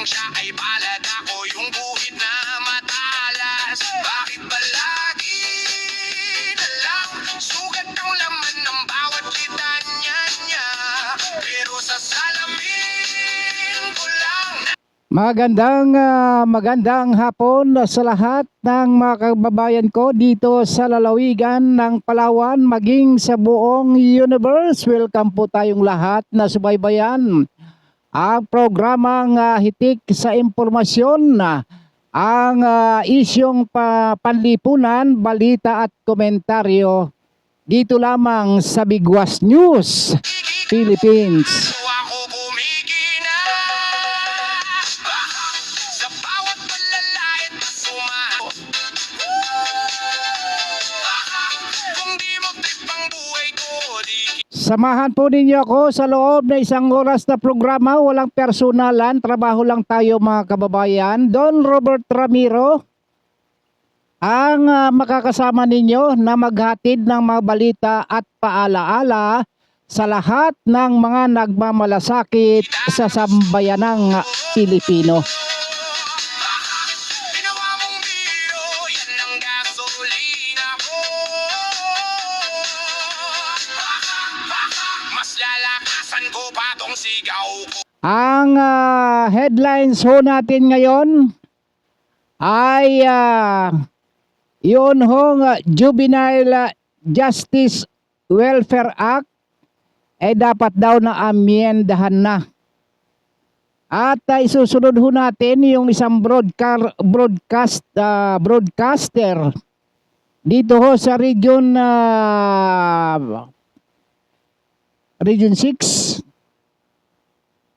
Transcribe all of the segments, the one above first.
siya ay palad, ako yung guhit na matalas. Bakit ba lagi na lang sugat ang laman ng bawat litanya niya? Pero sa salamin ko lang. Magandang hapon sa lahat ng mga kababayan ko dito sa lalawigan ng Palawan, maging sa buong universe. Welcome po tayong lahat na subaybayan ang programang hitik sa impormasyon, ang isyong panlipunan, balita at komentaryo dito lamang sa Bigwas News Philippines. Ako kumikina sa bawat palalait na sumaho. Kung di mo trip ang buhay ko, di Samahan po ninyo ako sa loob na isang oras na programa. Walang personalan, trabaho lang tayo mga kababayan. Don Robert Ramiro ang makakasama ninyo na maghatid ng mga balita at paalaala sa lahat ng mga nagmamalasakit sa sambayanang Pilipino. ginawa mong biro, yan ang gasolina ko. Mas lalakasan ko pa tong sigaw ko. Ang headlines ho natin ngayon ay yun hong Juvenile Justice Welfare Act ay dapat daw na amyendahan na. At isusunod ho natin yung isang broadcaster dito ho sa Region 6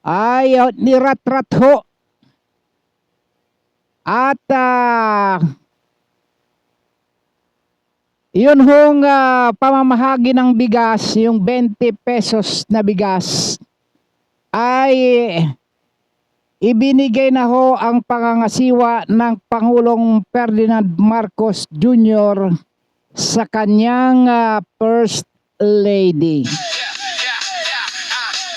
ay niratrat ho at yun hong pamamahagi ng bigas, yung 20 pesos na bigas ay ibinigay na ho ang pangangasiwa ng Pangulong Ferdinand Marcos Jr. sa kanyang First Lady.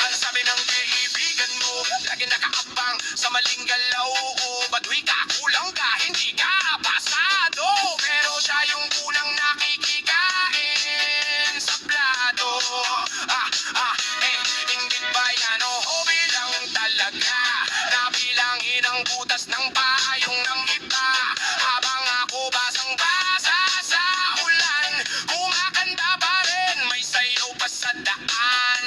Ang sabi ng kaibigan mo, lagi nakaabang sa maling galaw. Baduy ka, kulang ka, hindi ka pasado. Pero siya yung unang nakikikain sa plato. Ingit ba yan o hobby lang talaga? Nabilangin ang butas ng payong ng iba. Habang ako basang-basa sa ulan, kumakanta pa rin, may sayaw pa sa daan.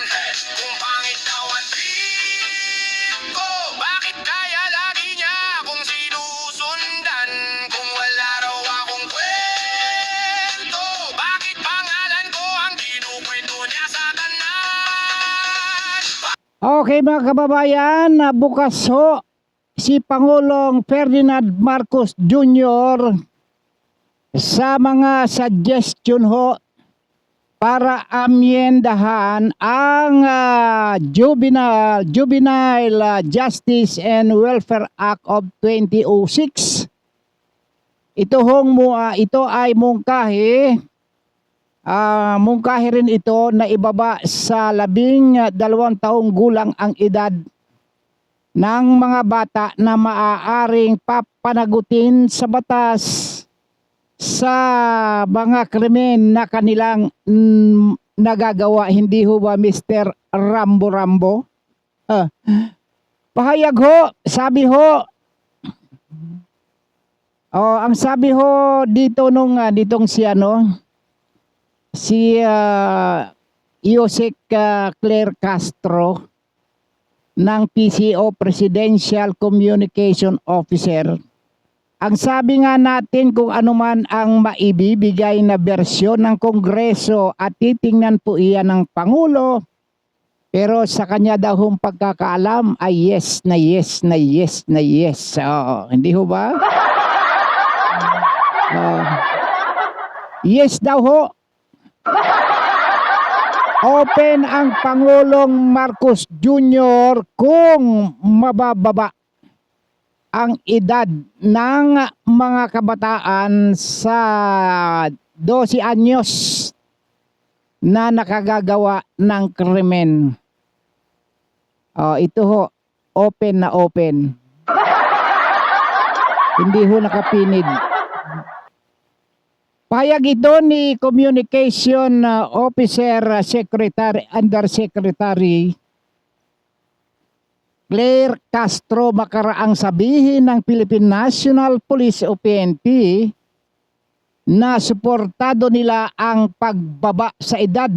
Kung pangit daw ang trip ko, bakit kaya lagi niya akong sinusundan? Kung wala raw akong kwento, bakit pangalan ko ang kinukwento niya sa tanan? Okay mga kababayan, bukas ho si Pangulong Ferdinand Marcos Jr. sa mga suggestion ho para amyendahan ang Juvenile Justice and Welfare Act of 2006. Ito ay mungkahi rin ito na ibaba sa 12 taong gulang ang edad ng mga bata na maaaring papanagutin sa batas sa mga krimen na kanilang nagagawa. Hindi ho ba Mr. Rambo? Pahayag ho, sabi ho, ang sabi ho dito ditong si Yusek Claire Castro ng PCO, Presidential Communication Officer. Ang sabi nga natin, kung ano man ang maibibigay na bersyon ng Kongreso at titingnan po iyan ng Pangulo, pero sa kanya daw hong pagkakaalam ay yes na yes na yes na yes. Hindi ho ba? Yes daw ho. Open ang Pangulong Marcos Jr. kung mabababa ang edad ng mga kabataan sa 12 anyos na nakagagawa ng krimen. Ito ho, open na open. Hindi ho nakapinig. Pahayag ito ni Communication Officer Secretary Undersecretary Claire Castro makaraang sabihin ng Philippine National Police o PNP na suportado nila ang pagbaba sa edad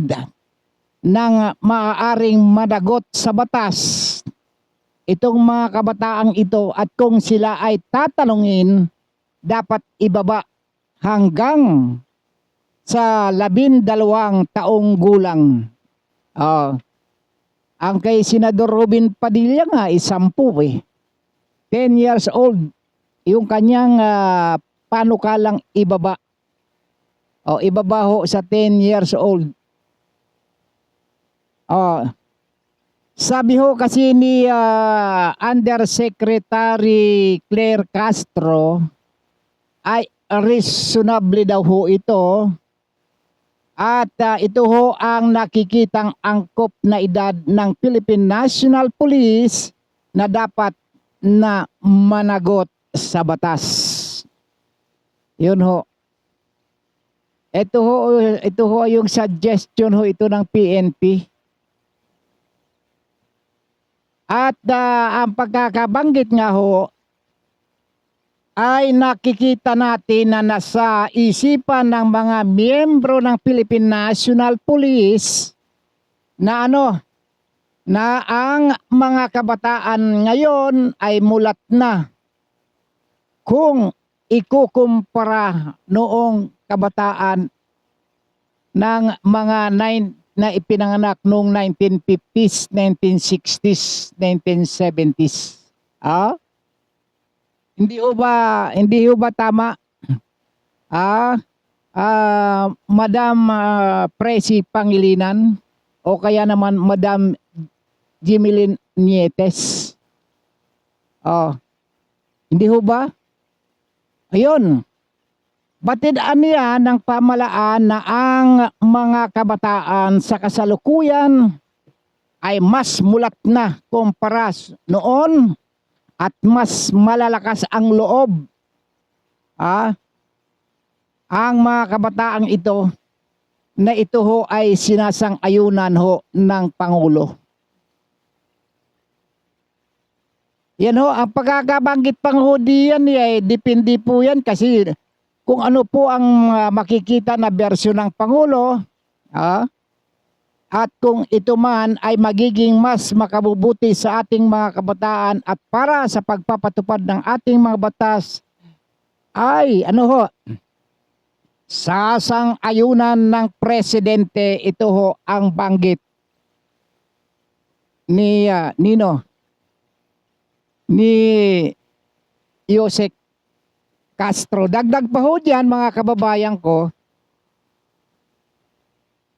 ng maaaring madagot sa batas itong mga kabataang ito, at kung sila ay tatanungin, dapat ibaba hanggang sa 12 taong gulang. Ang kay Senador Robin Padilla nga ay 10 eh. 10 years old yung kanyang panukalang ibaba. Ibaba ho sa 10 years old. Sabi ho kasi ni Undersecretary Claire Castro ay reasonable daw ho ito, at ito ho ang nakikitang angkop na edad ng Philippine National Police na dapat na managot sa batas. Yun ho. Ito ho yung suggestion ho ito ng PNP. At ang pagkakabanggit nga ho ay nakikita natin na nasa isipan ng mga miyembro ng Philippine National Police na na ang mga kabataan ngayon ay mulat na kung ikukumpara noong kabataan ng mga na ipinanganak noong 1950s, 1960s, 1970s. Hindi ho ba tama? Madam Presi Pangilinan o kaya naman Madam Jimilin Nietes. Hindi ho ba? Ayun. Batidaan niya ng pamalaan na ang mga kabataan sa kasalukuyan ay mas mulat na kumpara noon at mas malalakas ang loob. Ang mga kabataang ito na ito ho ay sinasang-ayunan ho ng Pangulo. Yan ho, ang pagkakabanggit pang ho diyan ay depende po yan kasi kung ano po ang makikita na bersyon ng Pangulo, at kung ito man ay magiging mas makabubuti sa ating mga kabataan at para sa pagpapatupad ng ating mga batas, ay sasang-ayunan ng presidente. Ito ho ang banggit ni Yusek Castro. Dagdag pa ho diyan mga kababayan ko,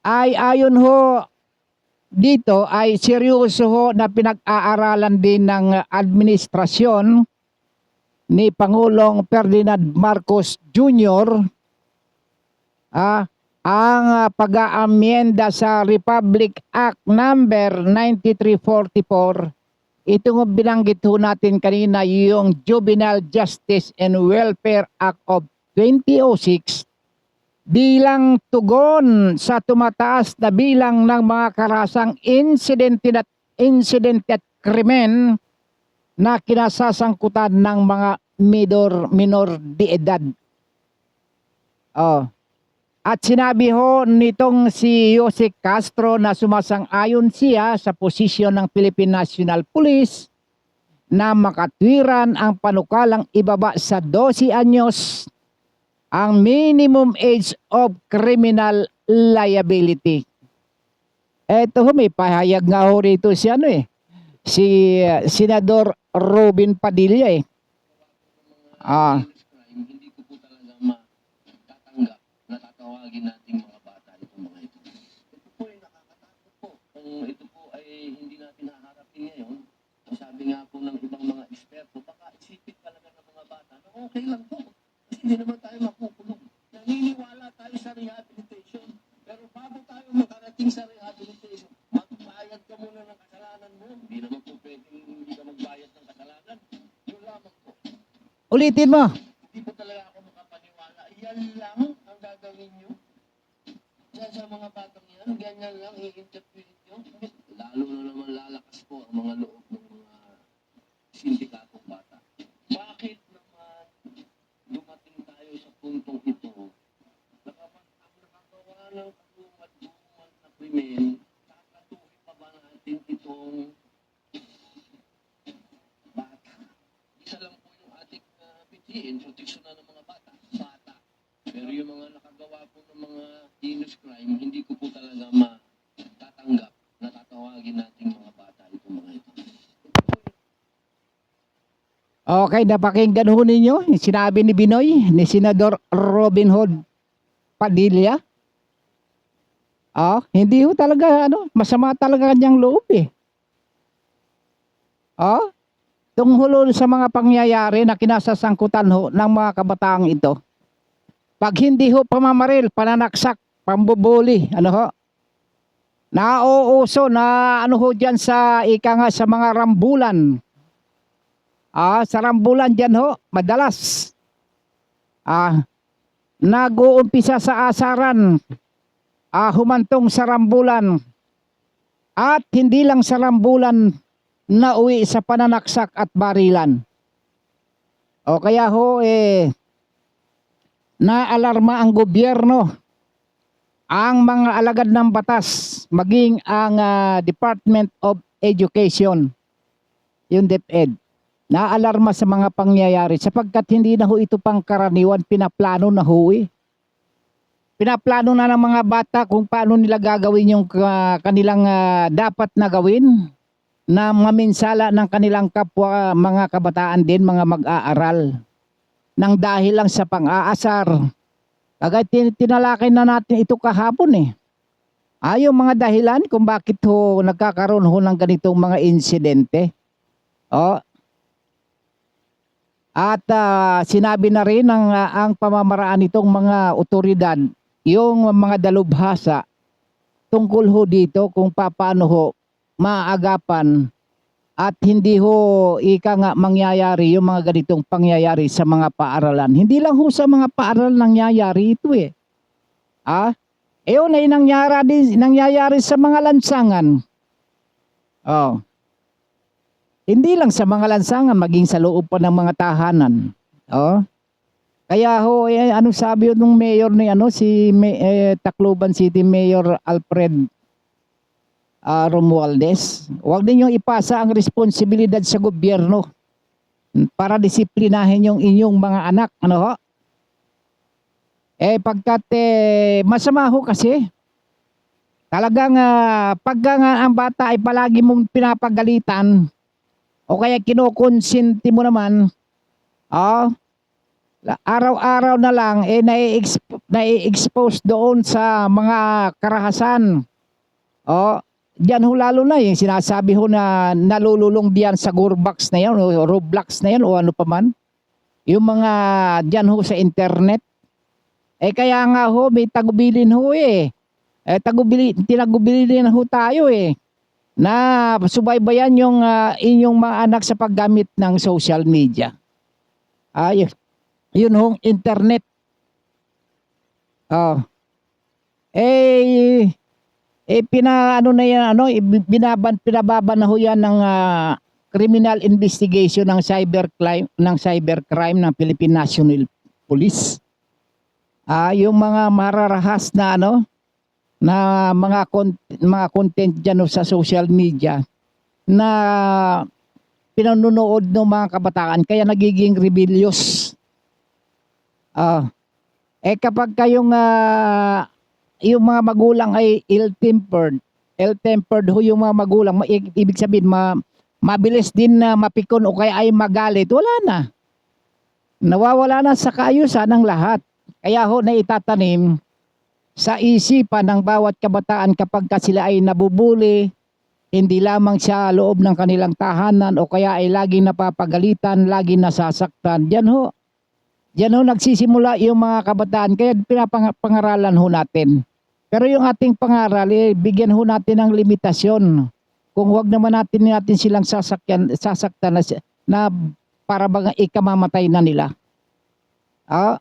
ay ayon ho dito ay seryoso ho na pinag-aaralan din ng administrasyon ni Pangulong Ferdinand Marcos Jr. Ang pag-aamyenda sa Republic Act number 9344. Ito nga binanggit ho natin kanina, yung Juvenile Justice and Welfare Act of 2006, bilang tugon sa tumataas na bilang ng mga karasang insidente at krimen na kinasasangkutan ng mga minor de edad. At sinabi ho nitong si Yusek Castro na sumasang-ayon siya sa posisyon ng Philippine National Police na makatwiran ang panukalang ibaba sa 12 anyos ang minimum age of criminal liability. Eto ho, may pahayag nga ho rito si si Senador Robin Padilla Hindi ko po talaga matatanggap na tatawagin natin mga bata itong mga ito. Ito po ay nakakatakot po. Kung ito po ay hindi natin haharapin ngayon, ang sabi nga po ng ibang mga eksperto, baka isipin talaga ng mga bata na okay lang po. Kasi hindi naman tayo makukulong. Naniniwala tayo sa rehabilitation. Pero bago tayo makarating sa rehabilitation, magbayad ka muna ng kasalanan mo. Hindi naman po pwedeng hindi ka magbayad ng kasalanan. Yun lamang po. Ulitin mo. Hindi po talaga ako makapaniwala. Yan lang ang gagawin nyo? Sa mga batang yan, ganyan lang i-interpret nyo? Lalo na naman lalakas po ang mga loob ng mga sindikatong bata. Bakit naman dumating tayo sa puntong ito na kapag ang nakagawa ng kalumal-dumal na krimen, kakatuhin pa ba natin itong bata? Isa lang po yung ating PTN, proteksyon na ng mga bata. Bata. Pero yung mga nakagawa po ng mga heinous crime, hindi ko po talaga matatanggap na tatawagin nating mga bata itong mga ito. Okay, napakinggan ho ninyo yung sinabi ni Binoy, ni Senador Robin Hood Padilla. Hindi ho talaga, masama talaga kanyang loob eh. Tungkol sa mga pangyayari na kinasasangkutan ho ng mga kabataang ito. Pag hindi ho pamamaril, pananaksak, pambubuli, nauuso na dyan sa sa mga rambulan. Sa rambulan dyan ho, madalas. Nag-uumpisa sa asaran, humantong sa rambulan. At hindi lang sa rambulan, nauwi sa pananaksak at barilan. Kaya ho, naalarma ang gobyerno, ang mga alagad ng batas, maging ang Department of Education, yung DepEd. Naalarma sa mga pangyayari sapagkat hindi na ho ito pangkaraniwan, pinaplano na ho eh. Pinaplano na ng mga bata kung paano nila gagawin yung kanilang dapat na gawin na maminsala ng kanilang kapwa mga kabataan din, mga mag-aaral. Nang dahil lang sa pang-aasar. Agad tinalakay na natin ito kahapon eh. Yung mga dahilan kung bakit ho nagkakaroon ho ng ganitong mga insidente. At sinabi na rin ang pamamaraan nitong mga otoridad, yung mga dalubhasa, tungkol ho dito kung paano ho maagapan at hindi ho mangyayari yung mga ganitong pangyayari sa mga paaralan. Hindi lang ho sa mga paaralan nangyayari ito eh. Yun ay nangyayari sa mga lansangan. Hindi lang sa mga lansangan, maging sa loob pa ng mga tahanan. Kaya ho, ano sabi nung mayor ni Tacloban City Mayor Alfred Romualdez, huwag ninyong ipasa ang responsibilidad sa gobyerno para disiplinahin yung inyong mga anak. Pagkat masama ho kasi, talagang pagka ang bata ay palagi mong pinapagalitan, o kaya kinukonsinti mo naman, araw-araw na lang nai-expose doon sa mga karahasan. Diyan ho lalo na yung sinasabi ho na nalululong diyan sa Gurbox na yan, o Roblox na yan, o ano pa man. Yung mga diyan ho sa internet. Kaya nga ho, may tagubilin ho eh. Tinagubilin ho tayo eh. Na subaybayan yung inyong mga anak sa paggamit ng social media. Yun hong internet. Pinababan na ho yan ng criminal investigation ng cybercrime ng Philippine National Police. Yung mga mararahas na na mga content dyan sa social media na pinanunood ng mga kabataan kaya nagiging rebellious. Kapag kayong yung mga magulang ay ill-tempered ho yung mga magulang, ibig sabihin mabilis din na mapikon o kaya ay magalit, wala na. Nawawala na sa kaayusan ng lahat. Kaya ho na itatanim sa isipan ng bawat kabataan kapag sila ay nabubuli, hindi lamang sa loob ng kanilang tahanan o kaya ay laging napapagalitan, laging nasasaktan. Diyan ho nagsisimula yung mga kabataan, kaya pinapangaralan ho natin. Pero yung ating pangaral, bigyan ho natin ng limitasyon. Kung huwag naman natin silang sasaktan na para bang ikamamatay na nila. Ah,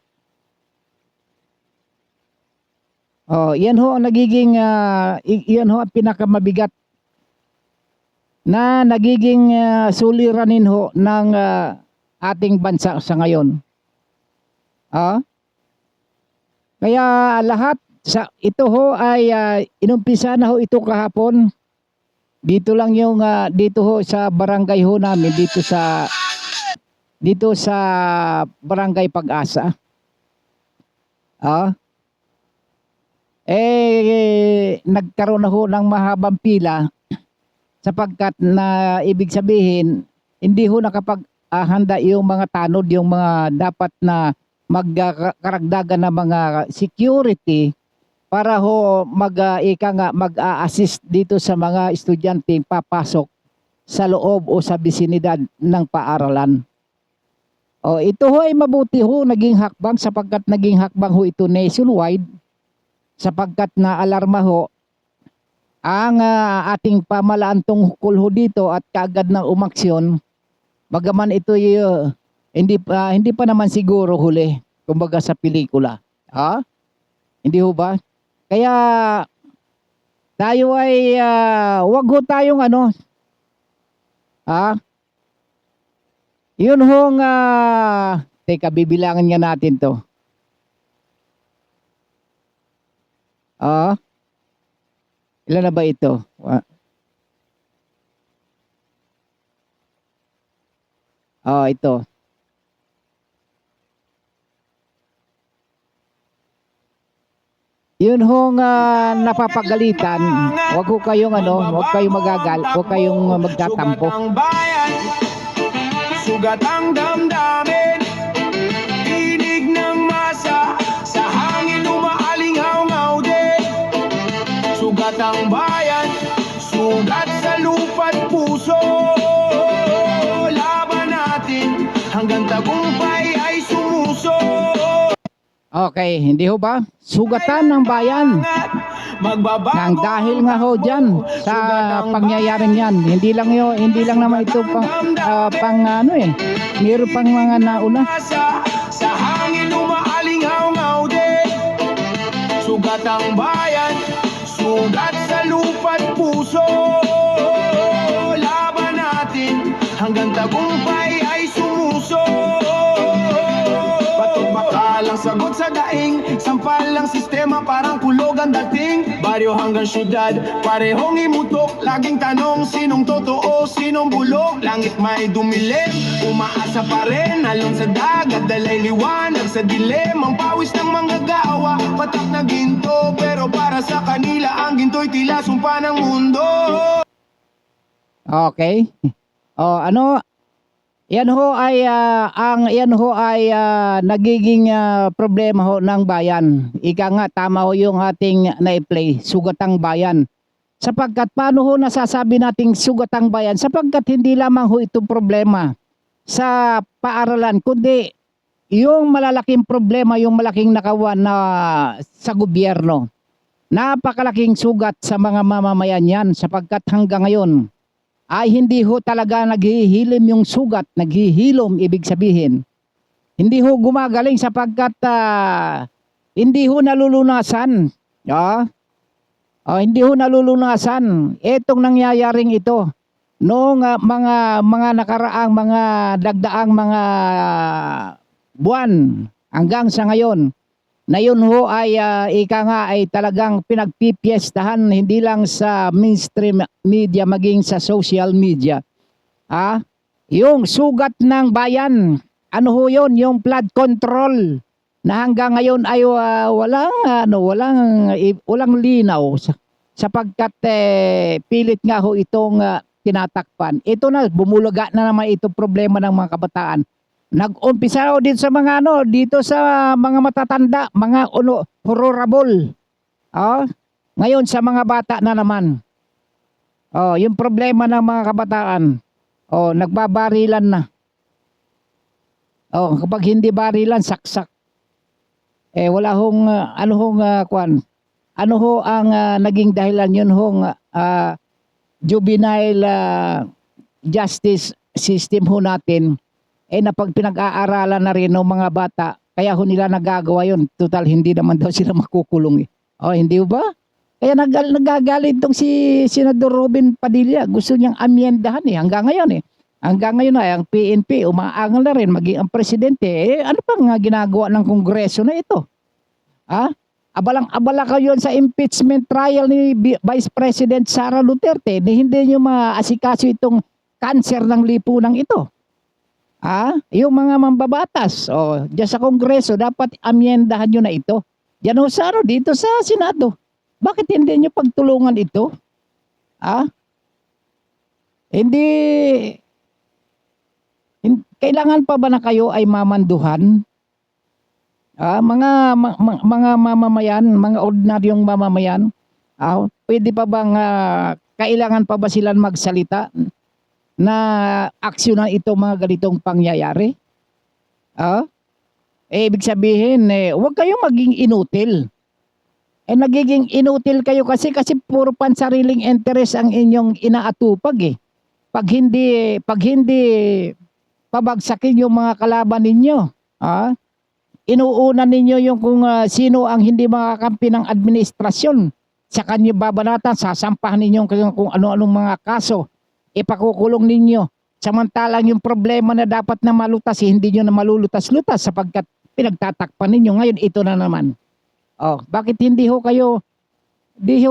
yan ho ang nagiging yan ho ang pinakamabigat na nagiging suliranin ho ng ating bansa sa ngayon. Kaya lahat sa ito ho ay inumpisa na ho ito kahapon. Dito lang yung dito ho sa barangay ho namin dito sa Barangay Pag-asa. Nagkaroon na ho ng mahabang pila sapagkat na ibig sabihin hindi ho nakapag-handa yung mga tanod, yung mga dapat na magkaragdagan ng mga security para ho mag-assist dito sa mga estudyante papasok sa loob o sa bisinidad ng paaralan. Ito ho ay mabuti ho naging hakbang sapagkat naging hakbang ho ito nationwide sapagkat na alarma ho ang ating pamalaan tungkol ho dito at kaagad na umaksyon. Bagaman ito hindi pa naman siguro huli kumbaga sa pelikula. Hindi ho ba? Kaya tayo ay wag ho tayong yun hong teka bibilangan nga natin to. Ilan na ba ito? Ito. Yun hong napapagalitan, wag ho kayong wag kayong magagal, wag kayong magtatampo. Sugat ang damdamin, tinig ng masa, sa hangin umaalingaw-ngaw din. Sugat ang bayan, sugat sa lupa't puso. Laban natin hanggang tagumpay ay sumuso. Okay, hindi ho ba? Sugatan ng bayan. Nang dahil nga ho dyan sa pangyayaring yan, hindi lang naman ito meron pang mga nauna. Sa hangin umaalingaw-ngaw din. Sugat ang bayan, sugat sa lupa't puso. Laban natin hanggang tagumpay ay sumuso. Lang sagot sa daing, sampal lang sistema parang kulog ang dating. Baryo hanggang syudad, parehong imutok. Laging tanong sinong totoo, sinong bulok. Langit may dumilim, umaasa pa rin. Alon sa dagat, dalay liwanag sa dilim. Ang pawis ng mga gawa, patak na ginto. Pero para sa kanila, ang ginto'y tila sumpa ng mundo. Okay. Yan ho ay nagiging problema ho ng bayan. Ika nga tama ho yung ating na-play, sugatang bayan. Sapagkat paano ho nasasabi nating sugatang bayan? Sapagkat hindi lamang ho itong problema sa paaralan, kundi yung malalaking problema, yung malaking nakawan na sa gobyerno. Napakalaking sugat sa mga mamamayan yan sapagkat hanggang ngayon ay hindi ho talaga naghihilim yung sugat, naghihilom ibig sabihin. Hindi ho gumagaling sapagkat hindi ho nalulunasan. Hindi ho nalulunasan. Itong nangyayaring ito noong mga nakaraang mga dagdaang mga buwan hanggang sa ngayon. Na yun ho ay ika nga ay talagang pinagpipiestahan hindi lang sa mainstream media maging sa social media. Yung sugat ng bayan, ano ho yun, yung flood control na hanggang ngayon ay walang linaw sapagkat pilit nga ho itong tinatakpan. Ito na bumulaga na naman itong problema ng mga kabataan. Nag-umpisa dito sa mga dito sa mga matatanda, mga horrible. Ngayon sa mga bata na naman. Yung problema ng mga kabataan. Nagbabarilan na. Kapag hindi barilan, saksak. Wala hong ano ho ang naging dahilan yun hong juvenile justice system ho natin. na pag pinag-aaralan na rin ng mga bata, kaya ho nila nagagawa yun. Total, hindi naman daw sila makukulong eh. O, hindi ba? Kaya nagagalit tong si Senador Robin Padilla. Gusto niyang amyendahan eh, hanggang ngayon eh. Hanggang ngayon ay ang PNP, umaangal na rin maging ang presidente. Ano pang ginagawa ng Kongreso na ito? Abalang-abala kayo sa impeachment trial ni Vice President Sara Duterte. Hindi niyo maasikaso itong cancer ng lipunan ito. Yung mga mambabatas, diyan sa Kongreso, dapat amyendahan nyo na ito. Diyan sa dito sa Senado. Bakit hindi nyo pagtulungan ito? Hindi, kailangan pa ba na kayo ay mamanduhan? Mga mamamayan, mga ordinaryong mamamayan, pwede pa bang kailangan pa ba silang magsalita na aksyonan ito mga ganitong pangyayari? Ibig sabihin, huwag kayong maging inutil. Nagiging inutil kayo kasi puro pansariling interest ang inyong inaatupag eh. Pag hindi pabagsakin yung mga kalaban ninyo, inuuna ninyo yung kung sino ang hindi makakampi ng administrasyon. Sa kanyo babanatan, sasampahan ninyo kung ano-anong mga kaso. Ipakukulong ninyo. Samantalang yung problema na dapat na malutas, hindi nyo na malulutas-lutas sapagkat pinagtatakpan ninyo. Ngayon, ito na naman. Bakit hindi ho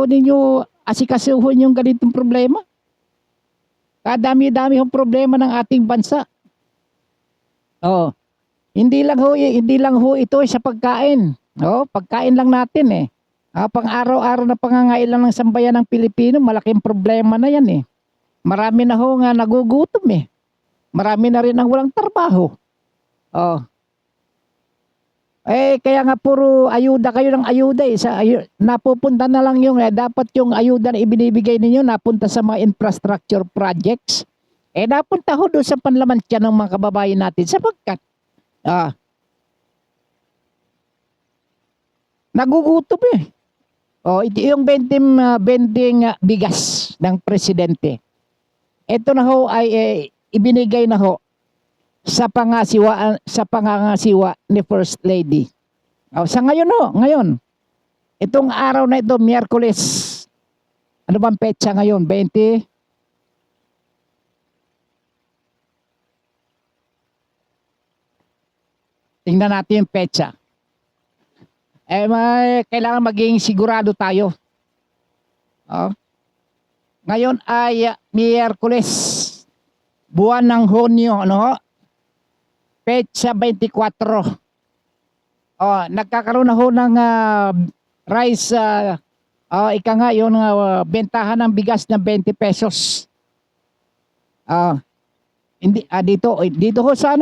ninyo asikasuhin yung ganitong problema? Kadami-dami yung problema ng ating bansa. Hindi lang ho ito sa pagkain. Pagkain lang natin eh. Pang-araw-araw na pangangailangan ng sambayan ng Pilipino, malaking problema na yan eh. Marami na ho nga nagugutom eh. Marami na rin ang walang trabaho. Kaya nga puro ayuda kayo ng ayuda eh. Napupunta na lang yung dapat yung ayuda na ibinibigay ninyo napunta sa mga infrastructure projects. Napunta ho doon sa panlaman ng mga kababayan natin sapagkat nagugutom eh. Ito yung bending bigas ng presidente. Ito na ho ay ibinigay na ho sa pangangasiwa ni First Lady. Sa ngayon. Itong araw na ito, Miyerkules. Ano bang petsa ngayon? 20? Tingnan natin yung petsa. Kailangan maging sigurado tayo. Ngayon ay Miyerkules. Buwan ng Hunyo, petsa 24. Nagkakaroon na ho ng rice, ika nga yung bentahan ng bigas na 20 pesos. Dito ho sa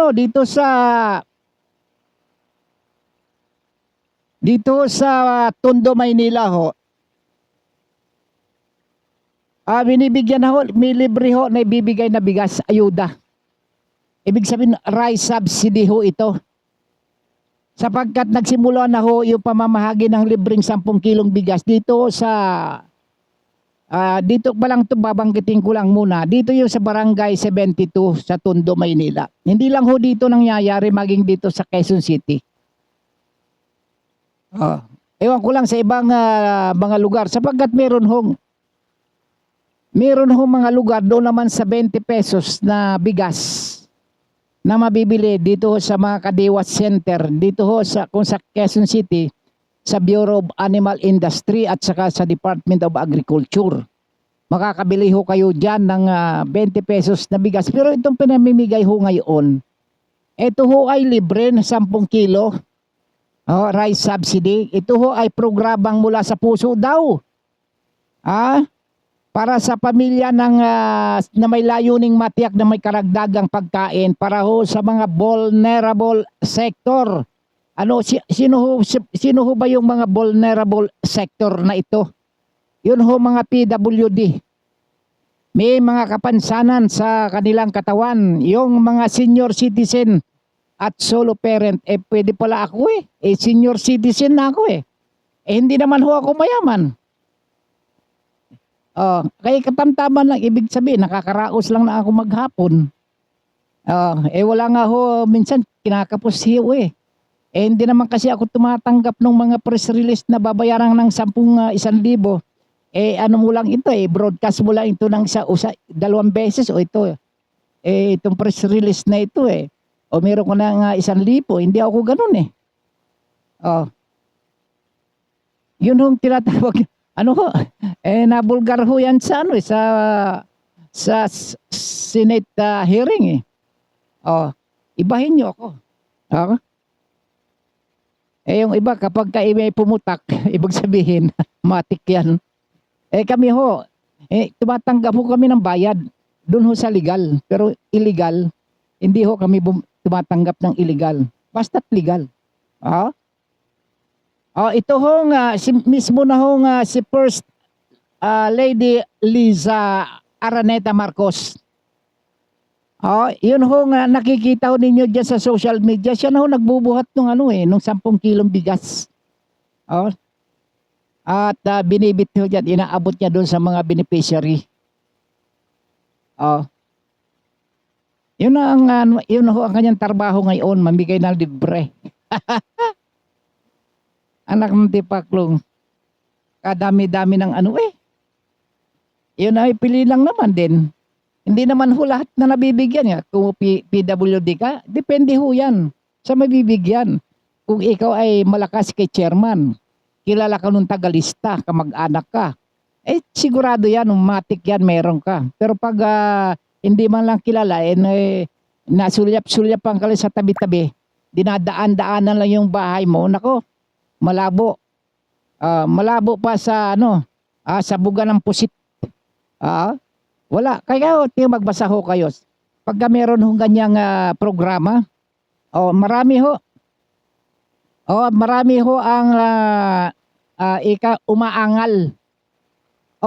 dito sa Tondo, Maynila ho. Binibigyan na ho, may libre ho na ibibigay na bigas, ayuda. Ibig sabihin, rice subsidy ho ito. Sapagkat nagsimula na ho yung pamamahagi ng libreng 10 kilong bigas dito dito pa lang ito, babanggitin ko lang muna. Dito yung sa Barangay 72 sa Tondo, Maynila. Hindi lang ho dito nangyayari, maging dito sa Quezon City. Ewan ko lang sa ibang mga lugar. Sapagkat meron hong mga lugar doon naman sa 20 pesos na bigas na mabibili dito sa mga Kadiwas Center, dito ho kung sa Quezon City, sa Bureau of Animal Industry at saka sa Department of Agriculture. Makakabili ho kayo dyan ng 20 pesos na bigas. Pero itong pinamimigay ho ngayon, ito ho ay libre na 10 kilo rice subsidy. Ito ho ay programang mula sa puso daw. Para sa pamilya na may layuning matiyak na may karagdagang pagkain para ho sa mga vulnerable sector. Sino ho ba yung mga vulnerable sector na ito? Yun ho mga PWD. May mga kapansanan sa kanilang katawan. Yung mga senior citizen at solo parent. Pwede pala ako senior citizen na ako hindi naman ho ako mayaman. Kaya katamtaman lang, ibig sabihin, nakakaraos lang na ako maghapon. Wala nga ho, minsan kinakapos ho eh. Hindi naman kasi ako tumatanggap ng mga press release na babayaran ng 1,000. Ano mo lang ito broadcast mo lang ito ng dalawang beses o ito. Itong press release na ito O meron ko ng 1,000, hindi ako ganun eh. Yun hong tinatawag, ano ho, nabulgar ho yan sa Senate hearing ibahin nyo ako. Yung iba kapag may pumutak, ibig sabihin, matik yan. Kami ho, tumatanggap ho kami ng bayad. Doon ho sa legal. Pero illegal, hindi ho kami tumatanggap ng illegal. Basta't legal. Ito ho mismo na ho si First Lady Liza Araneta Marcos. Yun ho nakikita ho ninyo dyan sa social media. Siya na ho nagbubuhat nung nung 10 kilong bigas. At binibit ho dyan, inaabot niya doon sa mga beneficiary. Yun ho ang kanyang trabaho ngayon, mamigay ng libre. Anak ng tipaklong, kadami-dami ng Yun ay pili lang naman din. Hindi naman ho lahat na nabibigyan niya. Kung PWD ka, depende ho yan sa mabibigyan. Kung ikaw ay malakas kay chairman, kilala ka nung tagalista, kamag-anak ka, sigurado yan, matik yan, meron ka. Pero pag hindi man lang kilala, nasulyap-sulyap ang kali sa tabi-tabi, dinadaan-daanan lang yung bahay mo, nako, malabo. Malabo pa sa sa buga ng pusit. Wala. Kaya magbasa ho kayo. Pagka meron hong ganyang programa, marami ho. Marami ho ang umaangal.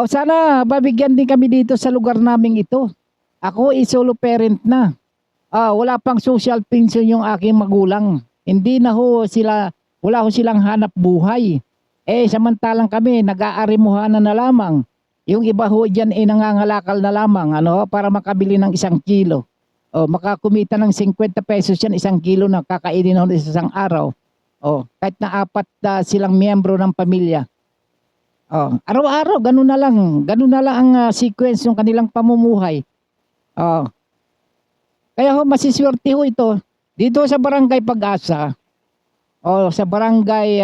Sana babigyan din kami dito sa lugar naming ito. Ako solo parent na. Wala pang social pension yung aking magulang. Hindi na ho sila, wala ho silang hanap buhay. Samantalang kami nag-aarimuhanan na lamang. Yung iba ho dyan nangangalakal na lamang para makabili ng 1 kilo. Makakumita ng 50 pesos yan 1 kilo na kakainin ho sa isang araw. Kahit na 4 silang miyembro ng pamilya. Araw-araw, ganun na lang. Ganun na lang ang sequence ng kanilang pamumuhay. Kaya ho, masiswerte ho ito. Dito sa Barangay Pag-asa, sa Barangay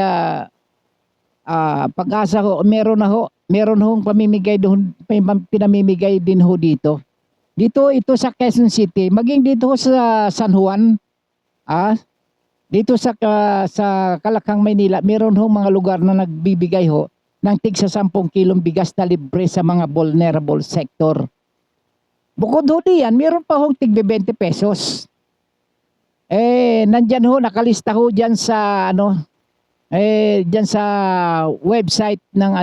Pag-asa ho, meron hong pamimigay doon, pinamimigay din ho dito. Ito sa Quezon City, maging dito sa San Juan, dito sa Kalakang, Maynila, meron hong mga lugar na nagbibigay ho ng tig sa 10 kilong bigas na libre sa mga vulnerable sector. Bukod ho diyan, meron pa hong tig 20 pesos. Nandyan ho, nakalista ho dyan sa dyan sa website ng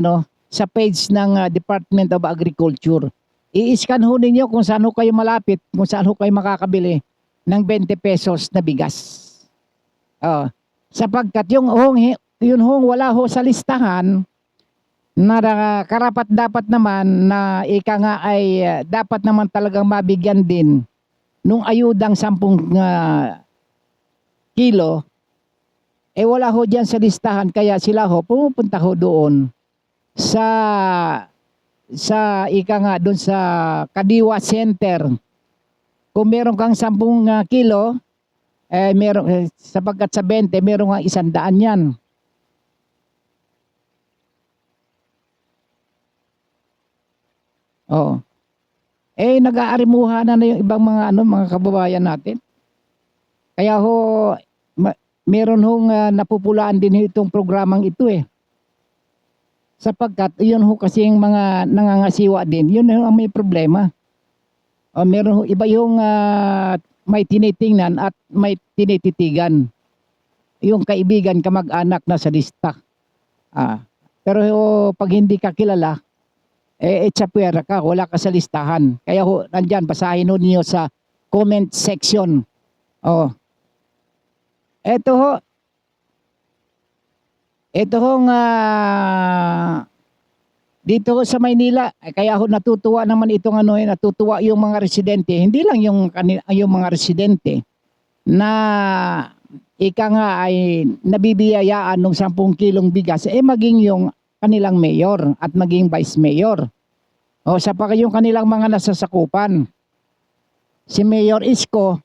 sa page ng Department of Agriculture. I-scan ho ninyo kung saan ho kayo malapit, kung saan ho kayo makakabili ng 20 pesos na bigas. Sapagkat yun hong wala ho sa listahan na karapat dapat naman na ika nga ay dapat naman talagang mabigyan din nung ayudang 10 kilo, wala ho dyan sa listahan, kaya sila ho pumupunta ho doon sa ika nga doon sa Kadiwa Center. Kung meron kang 10 kilo, meron, sapagkat sa 20, meron kang 100 yan. Nag-aarimuhan na yung ibang mga kababayan natin. Kaya ho, meron hong napupulaan din itong programang ito Sapagkat yun ho kasi yung mga nangangasiwa din, yun ang may problema. Meron ho, iba yung may tinitingnan at may tinititigan. Yung kaibigan, kamag-anak na sa lista. Pero pag hindi ka kilala, tsapwera ka, wala ka sa listahan. Kaya ho, nandyan, basahin ho niyo sa comment section. Ito hong dito sa Maynila. Kaya ako natutuwa naman itong natutuwa yung mga residente, hindi lang yung mga residente na ika nga ay nabibiyayaan ng 10 kilong bigas, maging yung kanilang mayor at maging vice mayor. O sa pa yung kanilang mga nasasakupan. Si Mayor Isko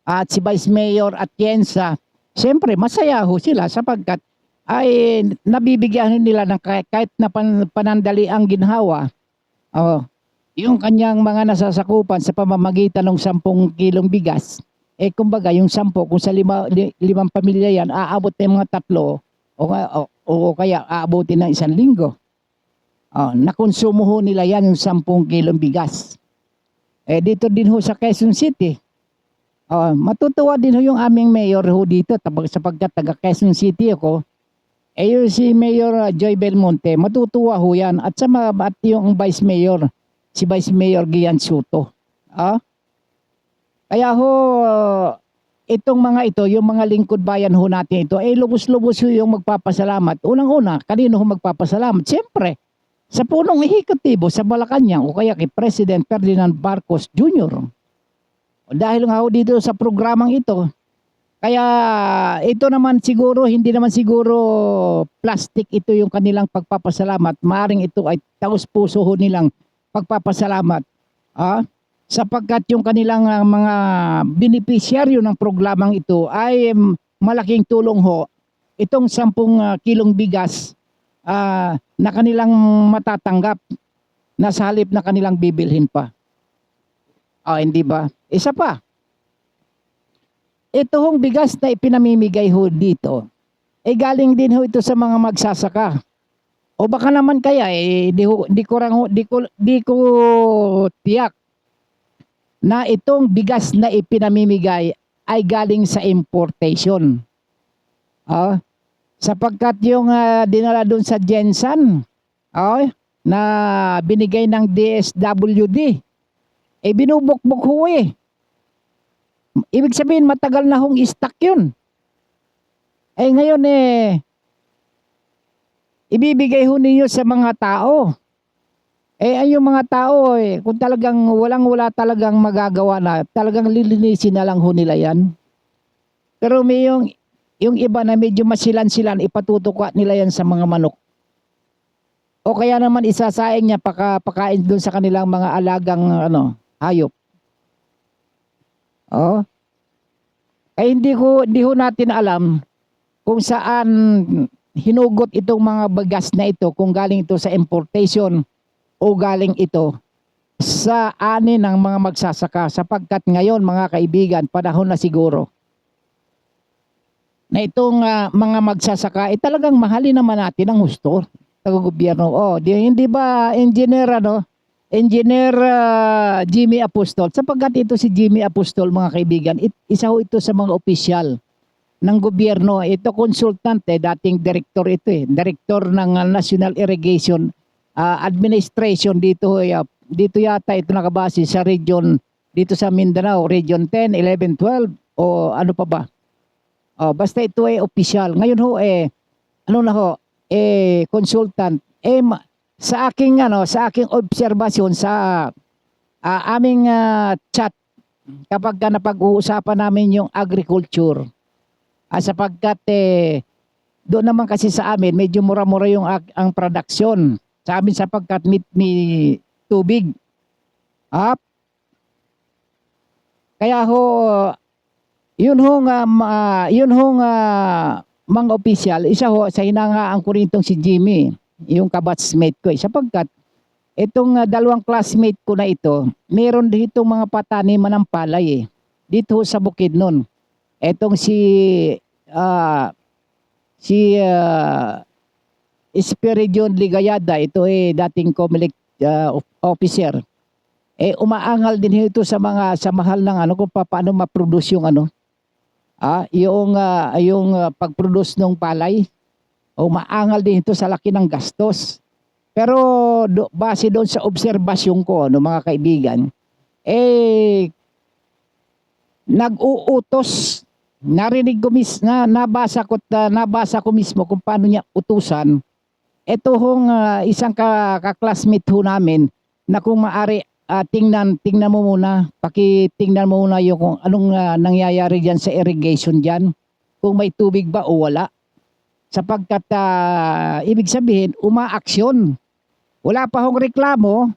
at si Vice Mayor Atienza, siyempre masaya ho sila sapagkat ay nabibigyan nila ng kahit na panandali ang ginhawa. Yung kanyang mga nasasakupan sa pamamagitan ng 10 kilong bigas, kumbaga yung 10 kung sa limang pamilya yan, aabot ng mga 3 o kaya aabutin ng 1 linggo. Nakonsumo ho nila yan yung 10 kilong bigas. Dito din ho sa Quezon City, matutuwa din ho yung aming mayor ho dito sapagkat taga Quezon City ako. Yung si Mayor Joy Belmonte, matutuwa ho yan. At yung Vice Mayor, si Vice Mayor Gian Soto. Kaya ho, itong mga ito, yung mga lingkod bayan ho natin ito, lubos-lubos ho yung magpapasalamat. Unang-una, kanino ho magpapasalamat? Siyempre, sa punong ehekutibo sa Malacanang o kaya kay President Ferdinand Marcos Jr. Dahil nga ho dito sa programang ito, kaya ito naman siguro, hindi naman siguro plastic ito yung kanilang pagpapasalamat. Maaring ito ay taos-puso ho nilang pagpapasalamat. Sapagkat yung kanilang mga beneficiaryo ng programang ito ay malaking tulong ho. Itong 10 kilong bigas na kanilang matatanggap na sa halip na kanilang bibilhin pa. Hindi ba? Isa pa. Ito hong bigas na ipinamimigay ho dito, galing din ho ito sa mga magsasaka. O baka naman kaya, di ko tiyak na itong bigas na ipinamimigay ay galing sa importation. Sapagkat yung dinala doon sa Jensen, na binigay ng DSWD, binubukbuk ho Ibig sabihin matagal na hong stock yun. Ngayon ibibigay ho ninyo sa mga tao. Ay yung mga tao kung talagang wala talagang magagawa na, talagang lilinisin na lang ho nila yan. Pero may yung iba na medyo masilan-silan, ipatutuka nila yan sa mga manok. O kaya naman isasaing niya pakain doon sa kanilang mga alagang hayop. Hindi ho natin alam kung saan hinugot itong mga bigas na ito, kung galing ito sa importation o galing ito sa ani ng mga magsasaka, sapagkat ngayon mga kaibigan, panahon na siguro na itong mga magsasaka talagang mahalin naman natin ang husto ng gobyerno. Hindi ba Engineer Jimmy Apostol, sapagkat ito si Jimmy Apostol mga kaibigan, isa ho ito sa mga opisyal ng gobyerno. Ito consultant dating director ito director ng National Irrigation Administration dito yata ito nakabase sa region dito sa Mindanao, region 10, 11, 12 o ano pa ba. Basta ito opisyal. Ngayon ho consultant sa aking obserbasyon sa aming chat kapag napag-uusapan namin yung agriculture, sapagkat doon naman kasi sa amin medyo mura-mura yung ang production sa amin sapagkat may tubig. Kaya ho yun hong mga opisyal, isa ho sa hinangaan ko rin itong si Jimmy, yung kabatsmate ko sapagkat itong 2 classmate ko na ito, meron dito mga pataniman ng palay dito sa Bukidnon. Etong si Esperidion Ligayada, ito dating COMELEC officer. Umaangal din ito sa mahal ng kung paano ma-produce yung yung pag-produce ng palay. Umaangal din ito sa laki ng gastos. Pero base doon sa obserbasyon ko mga kaibigan, nag-uutos, narinig ko nabasa ko mismo kung paano niya utusan ito hong isang ka-classmate ho namin na kung maari tingnan mo muna, pakitingnan mo muna yung kung anong nangyayari diyan sa irrigation diyan. Kung may tubig ba o wala. Sapagkat ibig sabihin umaaksyon. Wala pa hong reklamo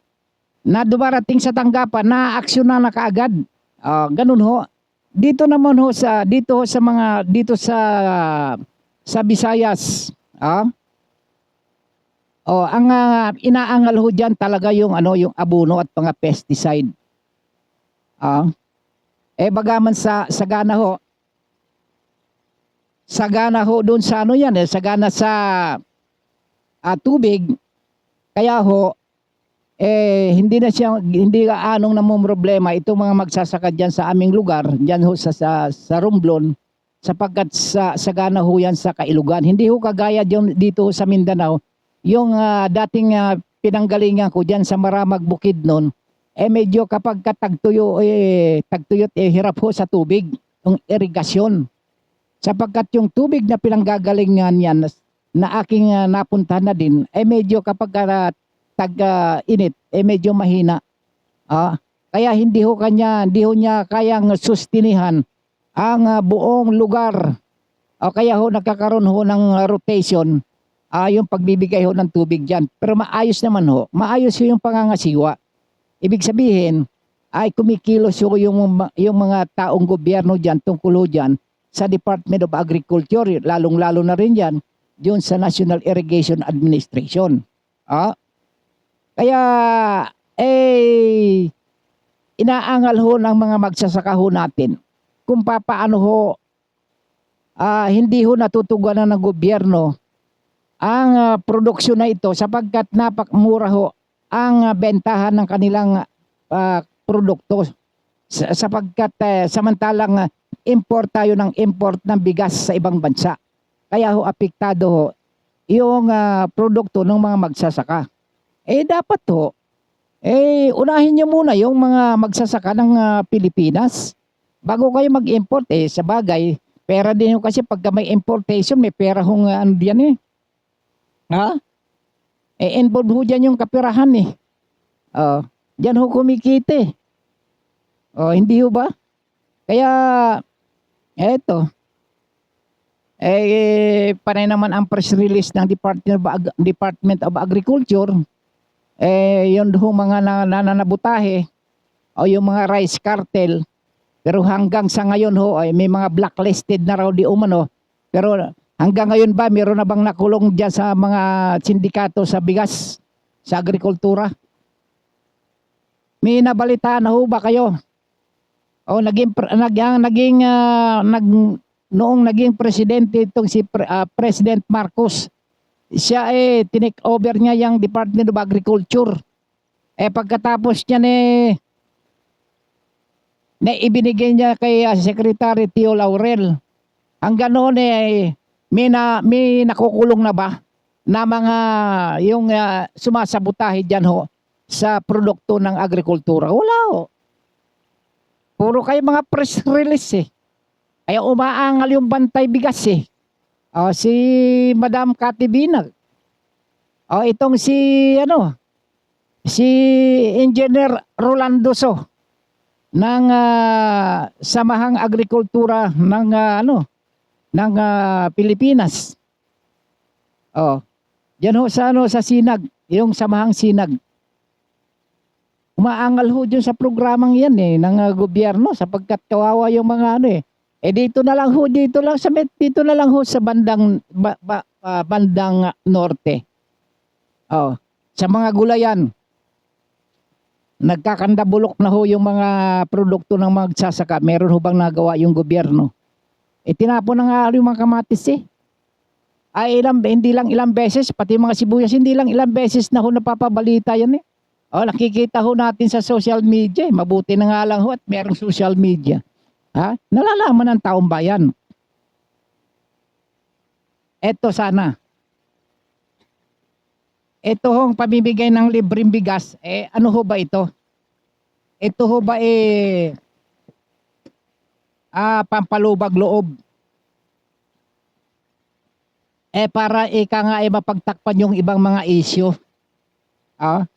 na dumarating sa tanggapan na aksyon na kaagad. Ganun ho. Dito naman ho sa mga sa Visayas, ang inaangal ho diyan talaga yung yung abono at mga pesticide. Bagaman sagana ho doon sa yan sagana sa tubig, kaya ho hindi anong namomroblema itong mga magsasaka diyan sa aming lugar, diyan ho sa Romblon, sapagkat sagana ho yan sa Kailugan. Hindi ho kagaya dito sa Mindanao, yung dating pinanggalingan ko diyan sa Maramag Bukidnon, medyo kapag tagtuyot hirap ho sa tubig, yung irigasyon. Sapagkat yung tubig na pinanggagalingan yan na aking napuntahan na din, medyo kapag tag-init, medyo mahina. Kaya hindi ho niya kayang sustinihan ang buong lugar. Kaya ho nagkakaroon ho ng rotation, yung pagbibigay ho ng tubig diyan. Pero maayos naman ho. Maayos ho yung pangangasiwa. Ibig sabihin ay kumikilos ho yung mga taong gobyerno diyan tungkol ho diyan sa Department of Agriculture, lalong-lalo na rin yan diyon sa National Irrigation Administration. Kaya inaangal ho ng mga magsasaka ho natin kung paano ho hindi ho natutugunan ng gobyerno ang produksyon na ito, sapagkat napakamura ho ang bentahan ng kanilang produkto, sapagkat samantalang import tayo ng bigas sa ibang bansa. Kaya ho apektado ho yung produkto ng mga magsasaka. Dapat ho unahin niyo muna yung mga magsasaka ng Pilipinas bago kayo mag-import. Sa bagay, pera din ho kasi pagka may importation, may pera hong diyan involved ho dyan yung kapirahan Diyan ho kumikita hindi ho ba? Kaya eto panay naman ang press release ng Department of Agriculture, yun ho mga nananabutahe o yung mga rice cartel, pero hanggang sa ngayon ho ay may mga blacklisted na raw di umano, pero hanggang ngayon ba meron na bang nakulong diyan sa mga sindikato sa bigas, sa agrikultura? May nabalitaan na ho ba kayo? Noong naging presidente itong si President Marcos, siya tinake over niya yung Department of Agriculture. Pagkatapos niya na ibinigay niya kay Secretary Tio Laurel. Hanggang noon may nakukulong na ba na mga yung sumasabotahe diyan ho sa produkto ng agrikultura? Wala ho. Puro kayo mga press release Kaya umaangal yung bantay bigas si Madam Cathy Binag. Itong si Engineer Rolando So ng Samahang Agrikultura ng Pilipinas. Diyan ho sa Sinag, yung Samahang Sinag. Umaangal ho dyan sa programang yan ng gobyerno, sapagkat kawawa yung mga dito na lang ho sa bandang norte. Sa mga gulayan, nagkakandabulok na ho yung mga produkto ng magsasaka. Meron ho bang nagawa yung gobyerno? Tinapon na nga yung mga kamatis hindi lang ilang beses, pati mga sibuyas, hindi lang ilang beses na ho napapabalita yan nakikita ho natin sa social media. Mabuti na nga lang ho at merong social media. Nalalaman ng taong bayan. Ito sana. Ito hong pamimigay ng libreng bigas, ano ho ba ito? Ito ho ba pampalubag loob? para ika nga ay mapagtakpan yung ibang mga issue. Ah,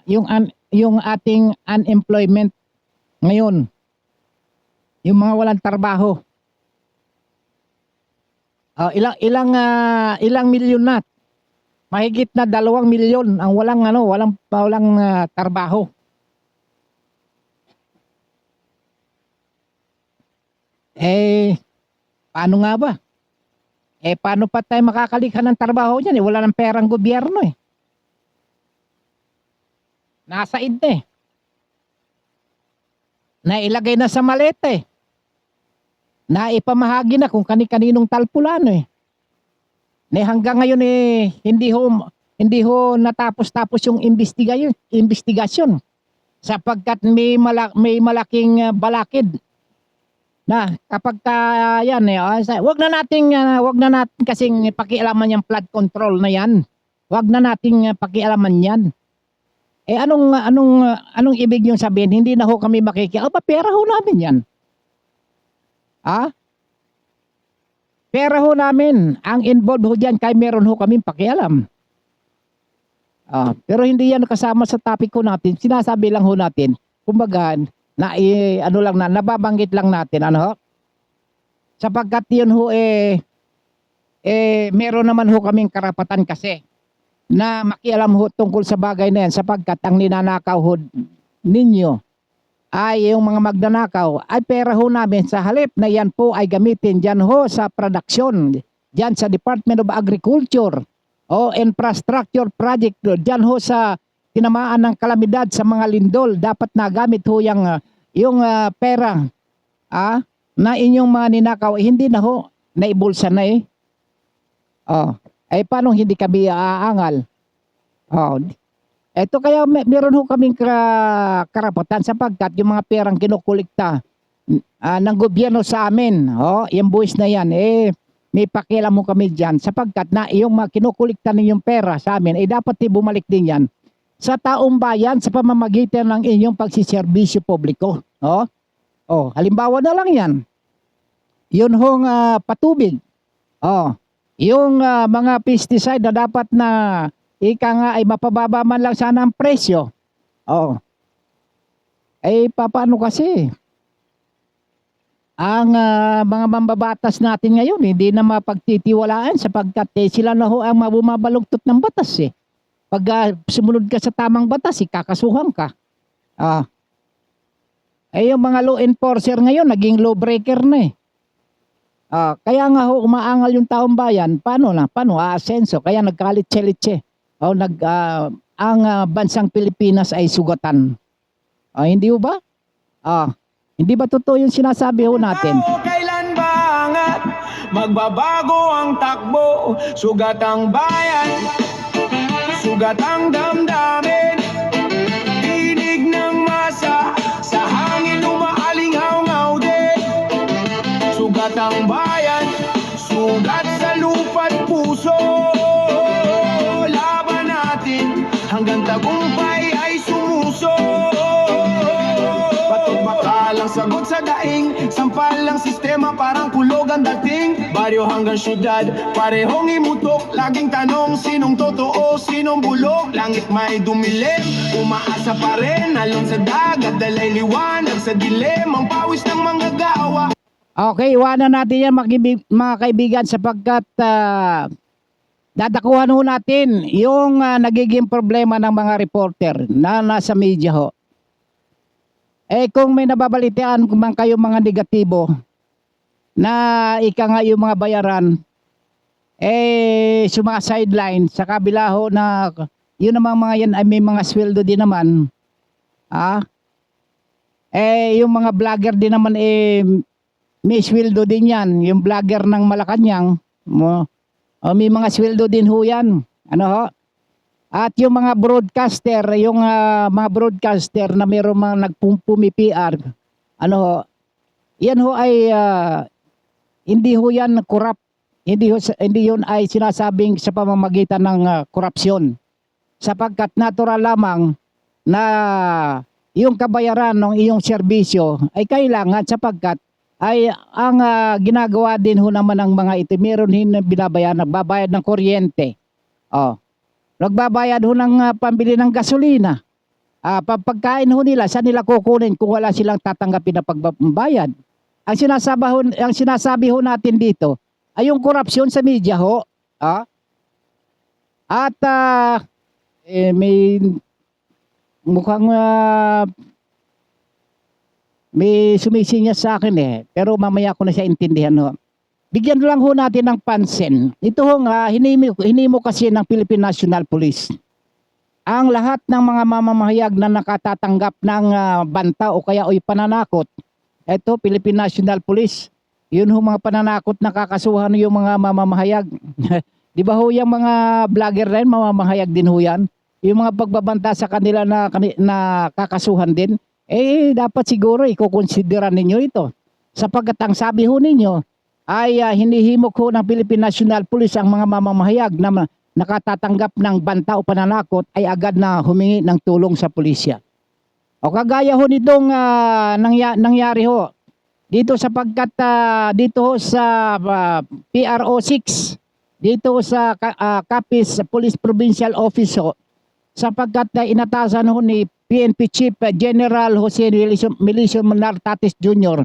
yung ating unemployment ngayon, yung mga walang trabaho. Ilang milyon na? Mahigit na 2 milyon ang walang trabaho. Paano nga ba? Paano pa tayo makakalikha ng trabaho niyan? Wala nang perang gobyerno eh. Nasa id na eh. Nailagay na sa maleta eh. Naipamahagi na kung kani-kaninong talpulano eh. Hanggang ngayon eh, hindi ho natapos-tapos yung investigasyon. Sapagkat may malaking balakid na kapag yan wag na nating kasing pakialaman yung flood control na yan. Wag na nating pakialaman yan. Anong ibig yung sabihin? Hindi na ho kami pera ho namin yan. Pera ho namin. Ang involved ho dyan, kaya meron ho kami pakialam. Pero hindi yan kasama sa topic ko natin. Sinasabi lang ho natin, kumbaga, nababanggit lang natin, sapagkat yun ho meron naman ho kaming karapatan kasi na makialam ho tungkol sa bagay na yan, sapagkat ang ninanakaw ho ninyo ay yung mga magnanakaw ay pera ho namin, sa halip na yan po ay gamitin dyan ho sa production, dyan sa Department of Agriculture o infrastructure project, dyan ho sa tinamaan ng kalamidad sa mga lindol, dapat nagamit ho yung pera na inyong mga ninakaw, hindi na ho, naibulsa na eh. Paano hindi kami aangal? Ito kaya meron ho kaming karapatan sapagkat yung mga perang kinukulikta ng gobyerno sa amin, yung buwis na yan, may pakialam mo kami dyan sapagkat na yung kinukulikta ninyong pera sa amin, dapat bumalik din yan sa taong bayan sa pamamagitan ng inyong pagsiservisyo publiko. Halimbawa na lang yan. Yun hong patubig. Yung mga pesticide na dapat na ay mapababa man lang sana ang presyo. Paano kasi? Ang mga mambabatas natin ngayon, hindi na mapagtitiwalaan sapagkat sila na ho ang bumabalugtot ng batas eh. Pag sumunod ka sa tamang batas, kakasuhan ka. Yung mga law enforcer ngayon, naging law breaker na eh. Kaya nga ho, umaangal yung taong bayan, paano aasenso? Kaya nagkalit-selitse. Ang bansang Pilipinas ay sugatan. Hindi ho ba? Hindi ba totoo yung sinasabi ho natin? Kailan ba angat? Magbabago ang takbo. Sugat ang bayan, sugat ang damdamin. Tinig ng masa, sa hangin umaalingaw-ngaw din. Sugat ang bayan, sugat sa lupa't puso. Laban natin hanggang tagumpay ay sumuso. Batok bakalang sagot sa daing, sampal lang sistema parang kulog ang dating. Baryo hanggang syudad, parehong imutok. Laging tanong sinong totoo, sinong bulok. Langit may dumilim, umaasa pa rin. Alon sa dagat, dalay liwanag sa dilim. Ang pawis ng manggagawa. Okay, iwanan natin yan mga kaibigan sapagkat dadakuhan ho natin yung nagiging problema ng mga reporter na nasa media ho. Kung may nababalitaan man kayo mga negatibo na yung mga bayaran sa mga sideline sa kabila ho na yun namang mga yan ay may mga sweldo din naman. Yung mga vlogger din naman may sweldo din yan. Yung vlogger ng Malacanang may mga sweldo din ho yan. At yung mga broadcaster, mga broadcaster na mayroong mga nagpumi-PR, yan ho ay hindi ho yan corrupt. Hindi yun ay sinasabing sa pamamagitan ng korupsyon. Sapagkat natural lamang na yung kabayaran ng iyong serbisyo ay kailangan sapagkat ay ang ginagawa din ho naman ng mga ito, meron din na nagbabayad ng kuryente. Oh, nagbabayad ho ng pambili ng gasolina. Pagkain ho nila, saan nila kukunin kung wala silang tatanggapin na pagbabayad? Ang sinasabi ho natin dito ay yung korupsyon sa media ho. At may mukhang may sumisinyas sa akin pero mamaya ko na siya intindihan ho. Bigyan lang ho natin ng pansin. Ito ho hinimo kasi ng Philippine National Police. Ang lahat ng mga mamamahayag na nakatatanggap ng banta o kaya oy pananakot, ito Philippine National Police. Yun ho mga pananakot na kakasuhan yung mga mamamahayag. Di ba ho yung mga vlogger rin, mamamahayag din ho yan? Yung mga pagbabanta sa kanila na kakasuhan din, dapat siguro ikukonsidera ninyo ito. Sapagkat ang sabi ho ninyo ay hinihimok ho ng Philippine National Police ang mga mamamahayag na nakatatanggap ng banta o pananakot ay agad na humingi ng tulong sa pulisya. O kagaya ho nitong nangyari ho dito sapagkat dito ho sa PRO 6, dito sa Capiz Police Provincial Office ho, sapagkat inatasan ho ni PNP Chief General Jose Milicio Nartates Jr.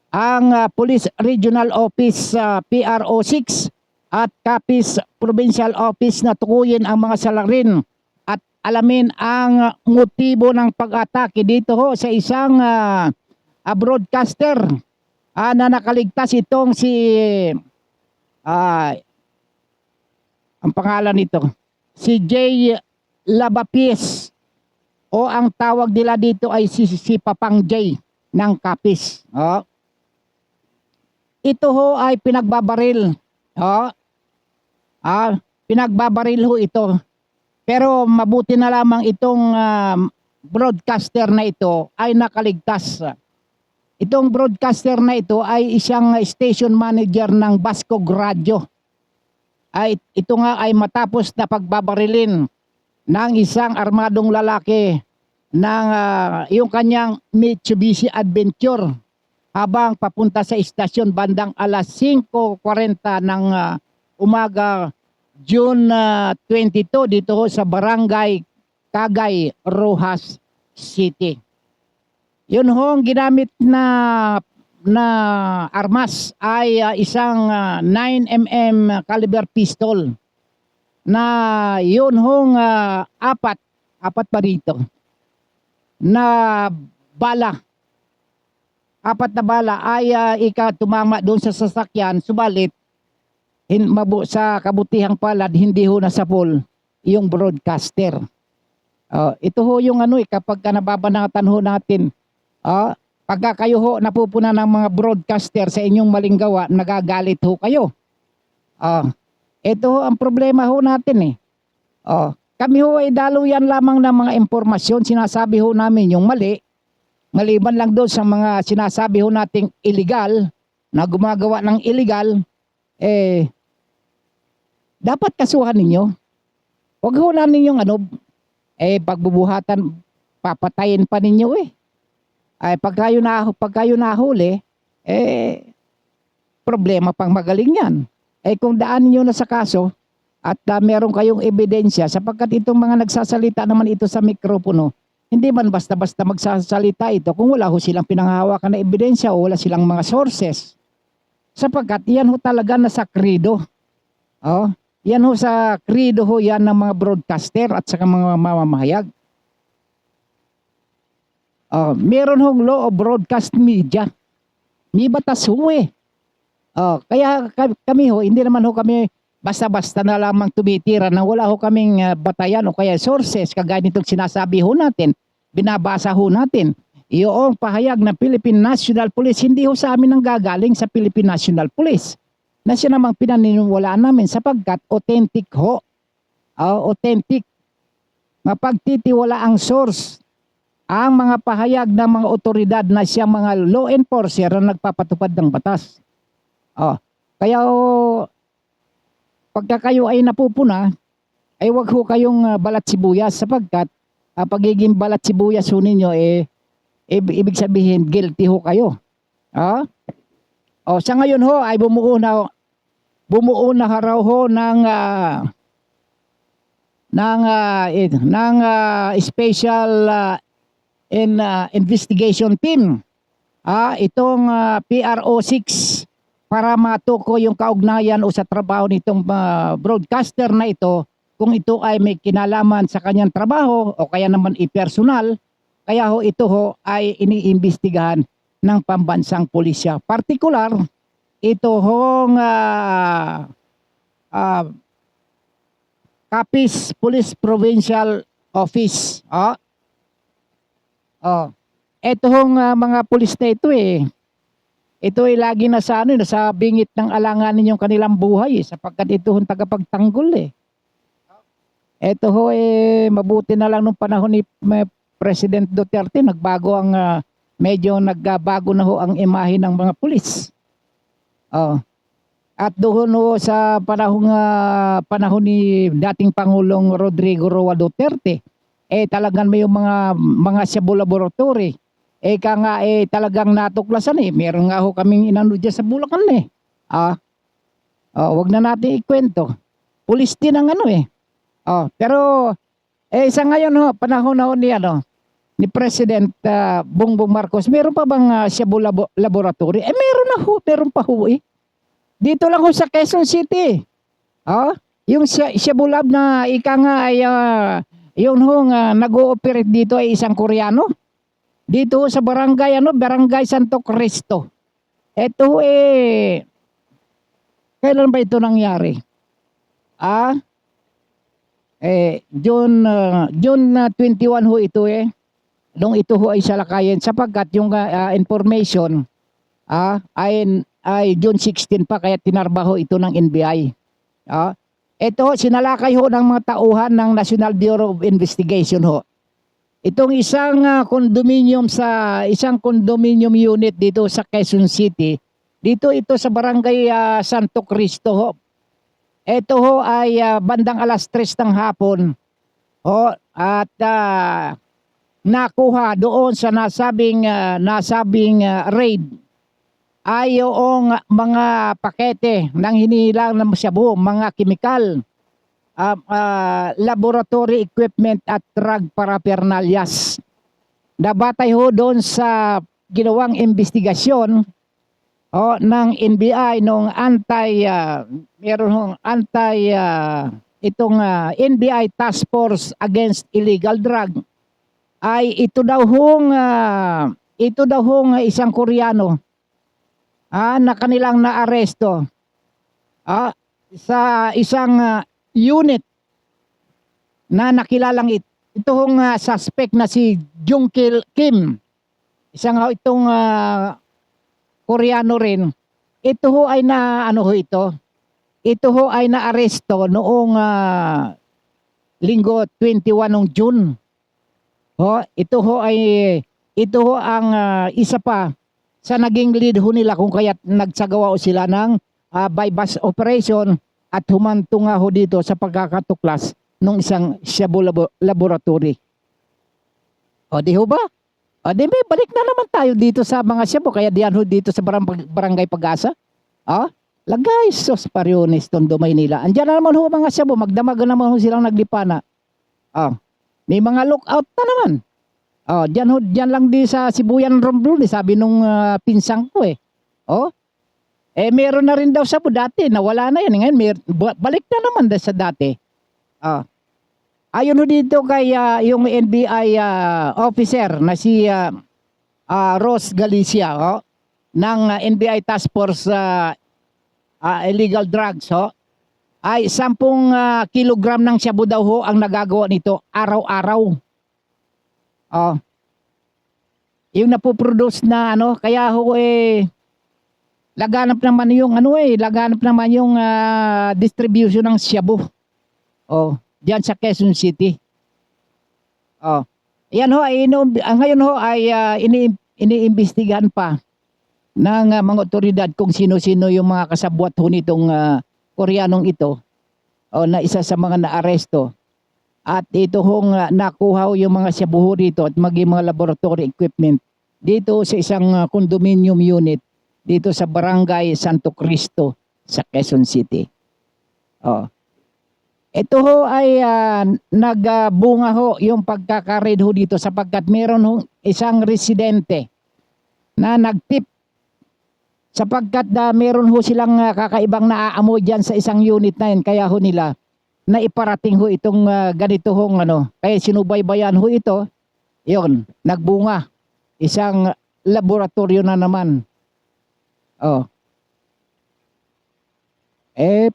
ang Police Regional Office PRO 6 at Capiz Provincial Office na tukuyin ang mga salarin at alamin ang motibo ng pag-atake dito ho sa isang broadcaster na nakaligtas itong si ang pangalan nito si Jay Labapies o ang tawag nila dito ay si Papang Jay ng Capiz. Ito ho ay pinagbabaril. Pinagbabaril ho ito. Pero mabuti na lamang itong broadcaster na ito ay nakaligtas. Itong broadcaster na ito ay isang station manager ng Bascog Radio. Ito nga ay matapos na pagbabarilin ng isang armadong lalaki ng yung kanyang Mitsubishi Adventure habang papunta sa istasyon bandang alas 5:40 ng umaga June 22 dito sa Barangay Cagay, Rojas City. Yun hong ginamit na armas ay isang 9mm caliber pistol na yun hong apat pa rito na bala. Apat na bala ay tumama doon sa sasakyan, subalit sa kabutihang palad hindi ho nasapol yung broadcaster. Ito ho yung kapag nababanatan ho natin, pagka kayo ho napupuna ng mga broadcaster sa inyong maling gawa, nagagalit ho kayo. Ito ho ang problema ho natin kami ho ay daluyan lamang ng mga impormasyon, sinasabi ho namin yung mali, maliban lang doon sa mga sinasabi ho nating illegal, na gumagawa ng illegal, dapat kasuhan ninyo. Huwag ho namin yung pagbubuhatan, papatayin pa ninyo pag kayo nahuli, problema pang magaling yan. Kung daan niyo na sa kaso, at meron kayong ebidensya, sapagkat itong mga nagsasalita naman ito sa mikropono, hindi man basta-basta magsasalita ito kung wala ho silang pinanghahawakan na ebidensya o wala silang mga sources. Sapagkat yan ho talaga nasa krido. Yan ho sa krido ho yan ng mga broadcaster at saka mga mamamahayag. Meron hong law of broadcast media. May batas ho kaya kami ho, hindi naman ho kami basta-basta na lamang tumitira na wala ho kaming batayan o kaya sources kagaya nitong sinasabi ho natin, binabasa ho natin. Yung pahayag ng Philippine National Police, hindi ho sa amin ang gagaling sa Philippine National Police. Na siya namang pinaniniwalaan namin sapagkat authentic ho. Authentic. Mapagtitiwala ang source. Ang mga pahayag ng mga otoridad na siyang mga law enforcer na nagpapatupad ng batas. Kaya pagka kayo ay napupuna, ay wag ho kayong balat sibuyas sapagkat pagiging balat sibuyas ho ninyo ibig sabihin guilty ho kayo. O sa ngayon ho ay bumuo na raw ho ng special investigation team. Itong PRO6 para matuko yung kaugnayan o sa trabaho nitong broadcaster na ito, kung ito ay may kinalaman sa kanyang trabaho o kaya naman personal, kaya ho ito ho ay iniimbestigahan ng pambansang pulisya. Partikular, ito hong Capiz Police Provincial Office. Ito hong mga pulis na ito ito ay lagi na sa sa bingit ng alanganin yung kanilang buhay sapagkat ito hong tagapagtanggol Ito ho mabuti na lang nung panahon ni President Duterte medyo nagbago na ho ang imahe ng mga pulis. At doon ho sa panahon ni dating Pangulong Rodrigo Roa Duterte, talagang may yung mga Cebu laboratory. Talagang natuklasan Meron nga ho kaming inano dyan sa Bulacan wag na natin ikwento. Pulis din ang pero sa ngayon ho, panahon na ho ni President Bongbong Marcos, meron pa bang Cebu laboratory? Meron pa ho Dito lang ho sa Quezon City. Yung Cebu Lab na ika nga ay yun ho nag-ooperate dito ay isang Koreano. Dito sa barangay Santo Cristo. Ito kailan ba ito nangyari? June 21 ho ito nung ito ho ay salakayin sapagkat yung information ay June 16 pa kaya tinarbaho ito ng NBI. Ito sinalakay ho ng mga tauhan ng National Bureau of Investigation ho. Itong isang condominium unit dito sa Quezon City. Ito sa barangay Santo Cristo ho. Ito ho ay bandang alas 3 ng hapon. At nakuha doon sa nasabing raid ay yung mga pakete ng hinihilang ng shabu, mga chemical, laboratory equipment at drug paraphernalias. Nabatay ho doon sa ginawang investigasyon ng NBI nung NBI Task Force Against Illegal Drug ay ito daw hong isang Koreano na kanilang naaresto sa isang unit na nakilalang ito hong suspect na si Jung Kim. Isang itong Koreano rin. Ito ho ay Ito ho ay naaresto noong linggo 21 ng June. Ito ho ang isa pa sa naging lead ho nila kung kaya nagsagawa sila ng bypass operation at humanto nga ho dito sa pagkakatuklas ng isang shabu laboratory. Di ho ba? May balik na naman tayo dito sa mga shabu kaya diyan ho dito sa barangay Pag-asa. Lagay sos Pariones Tondo Maynila. Andiyan na naman ho mga shabu, magdamagan naman ho silang naglipana. May mga lookout na naman. Diyan lang di sa Sibuyan Romblon, sabi nung pinsang ko meron na rin daw shabu dati, nawala na yan. Ngayon balik na naman sa dati. Ayon ho dito kay yung NBI officer na si Rose Galicia ng NBI Task Force Illegal Drugs ay 10 kilogram ng shabu daw ho ang nagagawa nito araw-araw. Yung napoproduce na kaya ho laganap naman yung distribution ng shabu. Diyan sa Quezon City. Yan ho ngayon ho ay iniimbestigahan pa ng mga otoridad kung sino-sino yung mga kasabwat ho nitong Koreanong ito na isa sa mga naaresto. At ito hong nakuha yung mga shabu rito at maging mga laboratory equipment dito sa isang condominium unit dito sa Barangay Santo Cristo sa Quezon City. Oh. Ito ho ay nagbunga ho yung pagkakared ho dito sapagkat meron ho isang residente na nagtip sapagkat meron ho silang kakaibang naaamoy dyan sa isang unit na yun. Kaya ho nila na iparating ho itong ganito hong ano. Kaya sinubaybayan ho ito. Yon, nagbunga. Isang laboratorio na naman. Oh.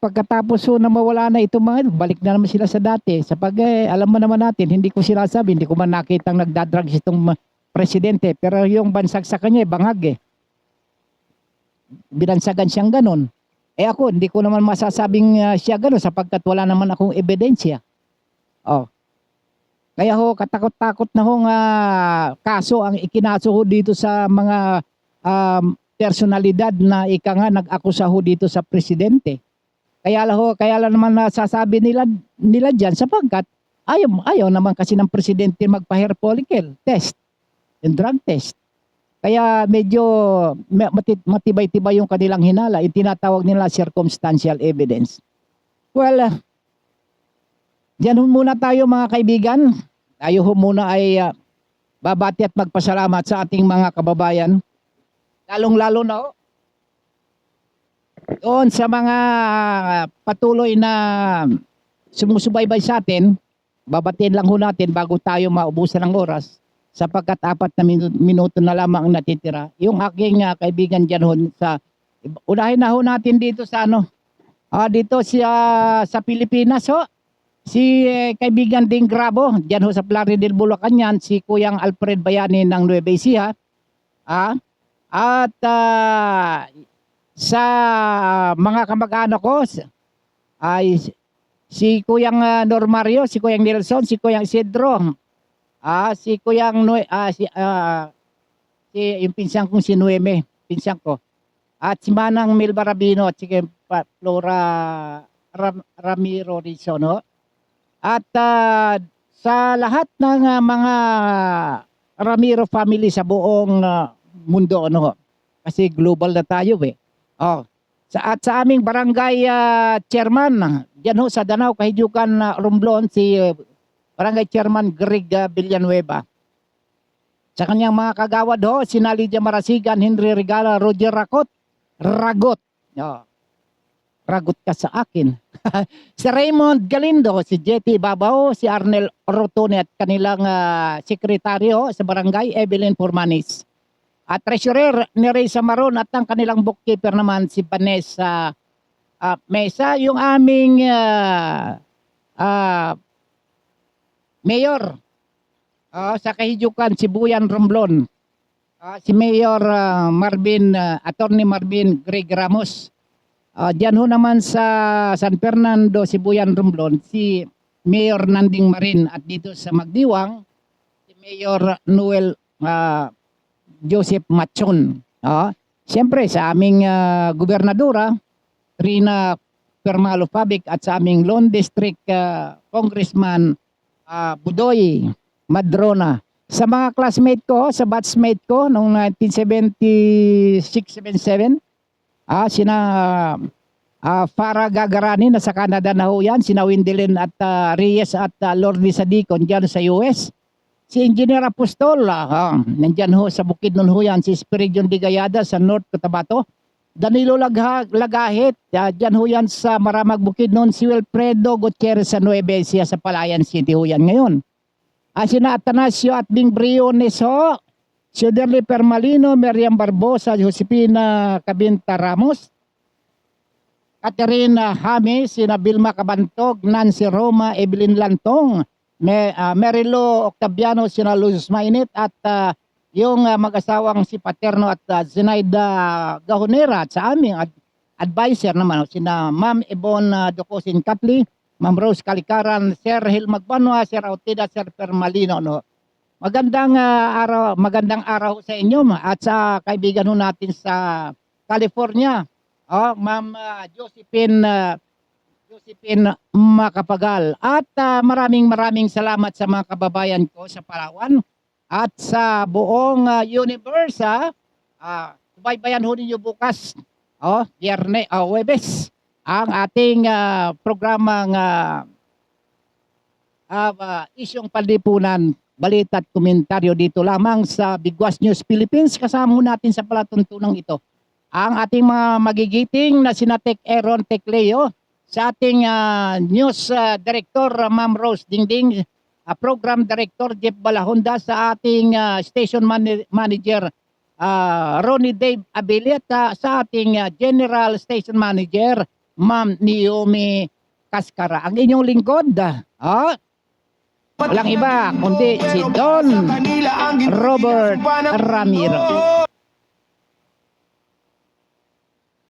Pagkatapos ho na mawala na itong mga ito, balik na naman sila sa dati. Alam mo naman natin, hindi ko sinasabi, hindi ko man nakitang nagdadrugs itong presidente. Pero yung bansag sa kanya, bangag binansagan siyang ganun. Ako, hindi ko naman masasabing siya ganun sapagkat wala naman akong ebidensya. Oh. Kaya ho, katakot-takot na hong kaso ang ikinaso ho dito sa mga personalidad na ika nga nag-akusa ho dito sa presidente. Kaya lang naman nasasabi nila dyan sapagkat ayaw naman kasi ng presidente magpa-hair follicle test, yung drug test. Kaya medyo matibay-tibay yung kanilang hinala, itinatawag nila circumstantial evidence. Well, diyan muna tayo mga kaibigan. Tayo muna ay babati at magpasalamat sa ating mga kababayan. Lalong-lalo na doon sa mga patuloy na sumusubaybay sa atin, babatiin lang ho natin bago tayo maubusan ng oras sapagkat 4 na minuto na lamang ang natitira. Yung aking kaibigan dyan ho unahin na ho natin dito sa dito sa Pilipinas ho. Si kaibigan Ding Grabo, dyan ho sa Plaridel, Bulacan yan, si Kuyang Alfred Bayani ng Nueva Ecija. At sa mga kamag-anak ko ay si Kuyang Normario, si Kuyang Nelson, si Kuyang Isidro, si Kuyang yung pinsang kong si Nueme, pinsang ko. At si Manang Milba Rabino at si Flora Ramiro Rizzo, no? At sa lahat ng mga Ramiro family sa buong mundo, kasi global na tayo at sa aming barangay chairman diyan ho sa Danau Kahijukan, Romblon, si barangay chairman Greg Villanueva. Sa kanyang mga kagawad ho, si Lydia Marasigan, Henry Regala, Roger Ragot. Ragot ka sa akin. Si Raymond Galindo, si Jetty Babaw, si Arnel Rotone at kanilang sekretaryo sa barangay, Evelyn Formanis. At treasurer ni Reza Maron at ang kanilang bookkeeper naman si Vanessa Mesa, yung aming mayor sa Kahijukan, si Buyan Romblon, si Mayor Attorney Marvin Greg Ramos. Diyan ho naman sa San Fernando, si Buyan Romblon, si Mayor Nanding Marin, at dito sa Magdiwang, si Mayor Noel Joseph Machon. Siyempre sa aming gobernadora, Trina Permalo Fabic, at sa aming Lone District Congressman Budoy Madrona. Sa mga classmate ko, sa batchmate ko noong 1976-77, sina Farah Gagarani na sa Canada na ho yan, sina Wendelin at Reyes at Lordy Sadicon dyan sa US. Si Engineer Apostol, nandyan ho sa Bukidnon ho yan, si Espiridion Digayada sa North Cotabato. Danilo Lagahit, dyan ho yan sa Maramag Bukidnon, si Wilfredo Gutierrez sa Nueva Ecija sa Palayan City ho yan ngayon. Sina Atanasio at Bing Briones ho, si Oderly Permalino, Miriam Barbosa, Josepina Cabinta Ramos, Caterina James, sina Vilma Cabantog, Nancy Roma, Evelyn Lantong, Merilo Octaviano, sina Luz Mainit, at yung mag-asawang si Paterno at Zenaida Gahonera, at sa aming advisor naman, sina Ma'am Ebon Docosin Kapli, Ma'am Rose Kalikaran, Sir Hil Magbanwa, Sir Autida, Sir Permalino. Magandang araw sa inyo at sa kaibigan ho natin sa California, Ma'am Josephine Makapagal. At maraming salamat sa mga kababayan ko sa Palawan at sa buong universe. subaybayan ho ninyo bukas, Huwebes, ang ating programang isyong panlipunan, balita at komentaryo dito lamang sa Bigwas News Philippines. Kasama ho natin sa palatuntunang ito ang ating mga magigiting na sina Tech Aaron Tecleo, sa ating news director Ma'am Rose Dingding, program director Jeff Balahonda, sa ating station manager Ronnie Dave Abilit, sa ating general station manager Ma'am Naomi Cascara. Ang inyong lingkod, walang iba kundi si Don Robert Ramiro.